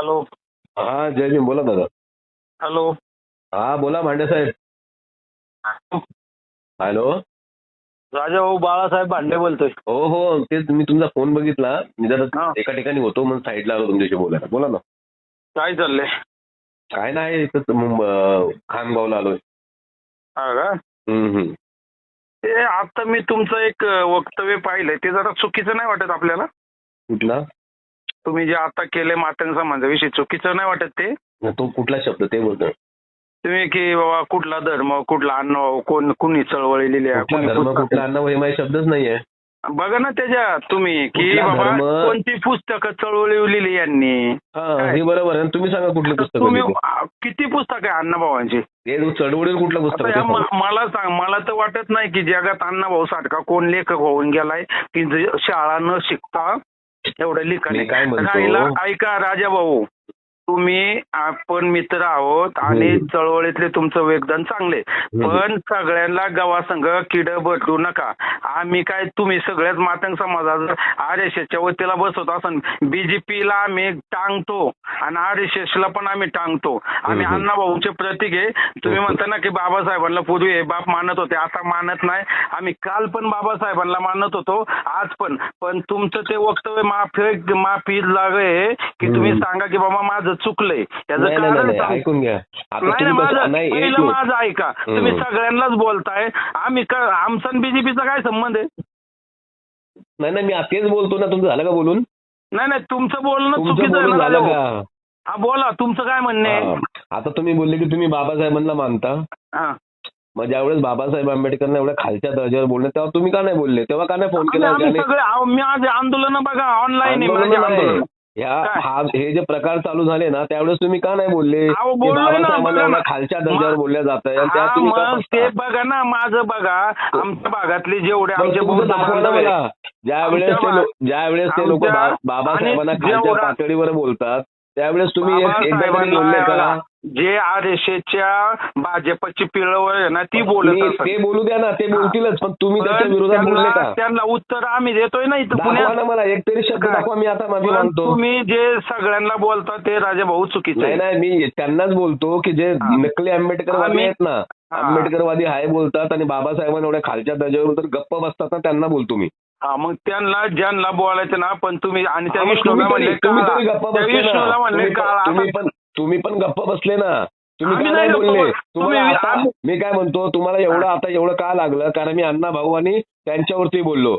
Hello. हा जय भीम. बोला दादा. हॅलो. हा बोला भांडे साहेब. हॅलो. राजाभाऊ बाळासाहेब भांडे बोलतोय. हो हो तेच मी तुमचा फोन बघितला. मी जरा हा. एका ठिकाणी होतो म्हणून साईडला आलो तुमच्याशी बोलायला. बोला ना. काय चाललंय? काय नाही इथं खामगावला आलोय. हा का? हम्म. ते आता मी तुमचं एक वक्तव्य पाहिलंय, ते जरा चुकीचं नाही वाटत आपल्याला? कुठला? तुम्ही जे आता केले मातंग समाजाविषयी चुकीचं नाही वाटत ते? तो कुठला शब्द ते बोलतोय? तुम्ही की बाबा कुठला धर्म, कुठला अन्न, कुणी चळवळी लिहिल्या, कुठला कुणी धर्म पुस्तकं- कुठला अन्न हे माझे शब्दच नाहीये. बघा ना त्याच्यात तुम्ही की कुठला बाबा धर्म? कोणती पुस्तकं चळवळी लिहिली यांनी. हा हे बरोबर आहे. तुम्ही सांगा कुठली आता पुस्तक तुम्ही किती पुस्तक आहे अण्णाभावांची? हे चळवळीवर कुठलं पुस्तक आता आहे ते सांगा. मला सांग, मला तर वाटत नाही की जगात अण्णाभाऊ सारखा कोण लेखक होऊन गेलाय की शाळा न शिकता एवढं लिखाण मी काय म्हणतो? राहिला. ऐका राजाभाऊ, तुम्ही आपण मित्र आहोत आणि चळवळीतले तुमचं योगदान चांगले, पण सगळ्यांना गवासंग किड बदलू नका. आम्ही काय तुम्ही सगळ्याच मातंग समाजाचं RSSच्या वतीला बसवत असं BJPला आम्ही टांगतो आणि RSSला पण आम्ही टांगतो. आम्ही अण्णाभाऊचे प्रतीक आहे. तुम्ही म्हणता ना की बाबासाहेबांना पूर्वी हे बाप मानत होते, आता मानत नाही. आम्ही काल पण बाबासाहेबांना मानत होतो, आज पण तुमचं ते वक्तव्य माफी लागे की तुम्ही सांगा की बाबा माझं चुकलंय. याचं कारण ऐकून घ्या. पहिलं माझं ऐका. तुम्ही सगळ्यांनाच बोलताय, आम्ही आमचा BJPचा काय संबंध आहे? नाही मी तेच बोलतो ना. तुमचं झालं का बोलून? नाही तुमचं बोलणं चुकीचं आहे ना झालं राजाभाऊ. का? हा बोला, तुमचं काय म्हणणं आहे? आता तुम्ही बोलले की तुम्ही बाबासाहेबांना मानता. हा. मग ज्यावेळेस बाबासाहेब आंबेडकरांना एवढ्या खालच्या दर्जावर बोलले तेव्हा तुम्ही का नाही बोलले? तेव्हा का नाही फोन केला? आम्ही सगळे मी आज आंदोलन बघा ऑनलाईन आहे. हे जे प्रकार चालू झाले ना त्यावेळेस तुम्ही का नाही बोलले? बाबासाहेबांना एवढ्या खालच्या दर्जावर बोलल्या जात आहे. ते बघा ना, माझं बघा, आमच्या भागातले जेवढे आमचे ज्यावेळेस ते लोक बाबासाहेबांना खालच्या पातळीवर बोलतात त्यावेळेस तुम्ही एकदा तरी बोलले का? जे RSSच्या भाजपची पिळवळ आहे ना ती बोलत असतात. ते बोलू द्या ना, ते बोलतीलच, पण तुम्ही त्याच्या विरोधात बोलले का? त्यांना उत्तर आम्ही देतोय ना इथं पुण्यात. मला एक तरी शब्द दाखवा. मी आता माफी मागतो. तुम्ही जे सगळ्यांना बोलता ते राजाभाऊ चुकीचं आहे. नाही मी त्यांनाच बोलतो की जे नकली आंबेडकरवादी आहेत ना, आंबेडकरवादी हाय बोलतात आणि बाबासाहेबांना एवढ्या खालच्या दर्जावर तर गप्प बसतात ना, त्यांना बोलतो मी. हा, मग त्यांना ज्यांना बोलायचं ना, पण तुम्ही आणि त्या तुम्ही तरी गप्प बसले विष्णूला तुम्ही पण गप्प बसले ना. तुम्ही का नाही बोलले? तुम्हाला मी काय म्हणतो, तुम्हाला एवढं का लागलं? कारण मी अण्णा भाऊ आणि त्यांच्यावरती बोललो,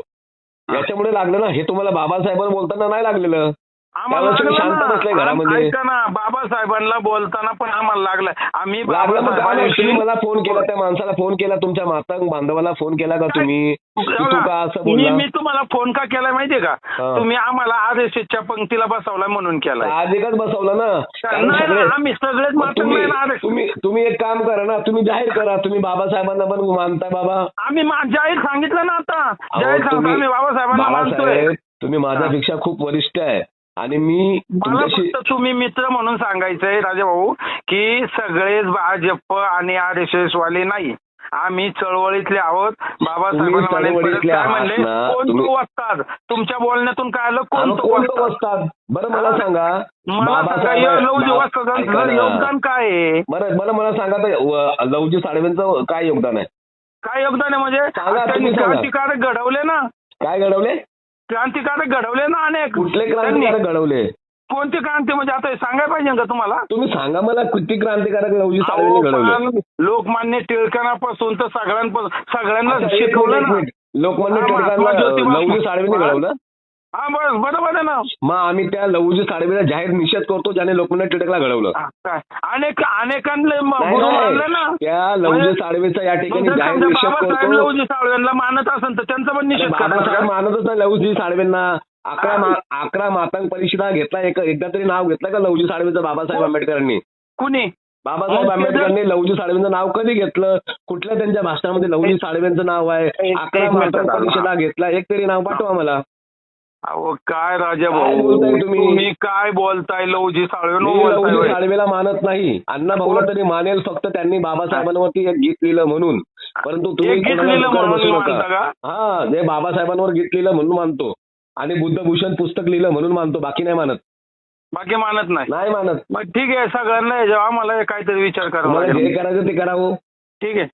याच्यामुळे लागलं ना. हे तुम्हाला बाबासाहेबांना बोलताना नाही लागलेलं. शांत बसले घरामध्ये. बाबासाहेबांना बोलताना पण आम्हाला लागलं. आम्ही तुम्ही मला फोन केला, त्या माणसाला फोन केला, तुमच्या मातंग बांधवाला फोन केला का तुम्ही? तू का असं बोलला? मी तुम्हाला फोन का केलाय माहितीये का? तुम्ही आम्हाला RSSच्या पंक्तीला बसवलाय म्हणून केलाय. अधिकच बसवला ना. आम्ही सगळेच तुम्ही एक काम करा ना, तुम्ही जाहीर करा तुम्ही बाबासाहेबांना पण मानताय. बाबा आम्ही जाहीर सांगितलं ना, आता जाहीर सांगतो आम्ही बाबासाहेबांना मानतोय. तुम्ही माझ्यापेक्षा खूप वरिष्ठ आहे आणि मला फक्त तुम्ही मित्र म्हणून सांगायचंय राजाभाऊ की सगळेच भाजप आणि RSS वाले नाही, आम्ही चळवळीतले आहोत. बाबासाहेबांना म्हणले कोण तो असतात? तुमच्या बोलण्यातून काय आलं? कोण तो असतात? बरं मला सांगा, योगदान काय आहे? बरं मला सांगा लवजी साळवेंचं काय योगदान आहे? काय योगदान आहे म्हणजे? क्रांतिकारक घडवले ना. काय घडवले? क्रांतिकारक घडवले ना अनेक. कुठले क्रांतिकारक घडवले? कोणते क्रांती म्हणजे आता सांगायला पाहिजे का तुम्हाला? तुम्ही सांगा मला किती क्रांतिकारक लवजी साळवेंनी घडवले? लोकमान्य टिळकांपासून तर सगळ्यांना शिकवलं ना. लोकमान्य टिळकांना लवजी साळवेंनी घडवलं? हा बरोबर आहे ना. मग आम्ही त्या लवजी साळवेला जाहीर निषेध करतो ज्याने लोकमान्य टिळकला घडवलं. अनेकांना त्या लवजी साळवेचा या ठिकाणी जाहीर निषेध करतो. लवजी साळवेंना मानत असेल तर त्यांचा पण निषेध बाबासाहेब मानतच नाही लवजी साळवेंना. 11 मातंग परिषदा घेतला, एकदा तरी नाव घेतलं का लवजी साळवेचं बाबासाहेब आंबेडकरांनी? कुणी? बाबासाहेब आंबेडकरांनी लवजी साळवेंचं नाव कधी घेतलं? कुठल्या त्यांच्या भाषणामध्ये लवजी साळवेंचं नाव आहे? 11 मातंग परिषदा घेतला, एक तरी नाव पाठवा मला. अहो काय राजाभाऊ तुम्ही काय बोलताय? लवजी साळवेला मानत नाही. अण्णा भाऊला तरी मानेल, फक्त त्यांनी बाबासाहेबांवरती एक गीत लिहिलं म्हणून. परंतु तुम्ही बसू नका. हा, जे बाबासाहेबांवर गीत लिहिलं म्हणून मानतो आणि बुद्धभूषण पुस्तक लिहिलं म्हणून मानतो, बाकी नाही मानत. बाकी मानत नाही. नाही मानत. मग ठीक आहे, सगळ्यांना याच्यावर आम्हाला काहीतरी विचार करावा तुम्हाला लागेल. जे करायचं ते करावं. ठीक आहे.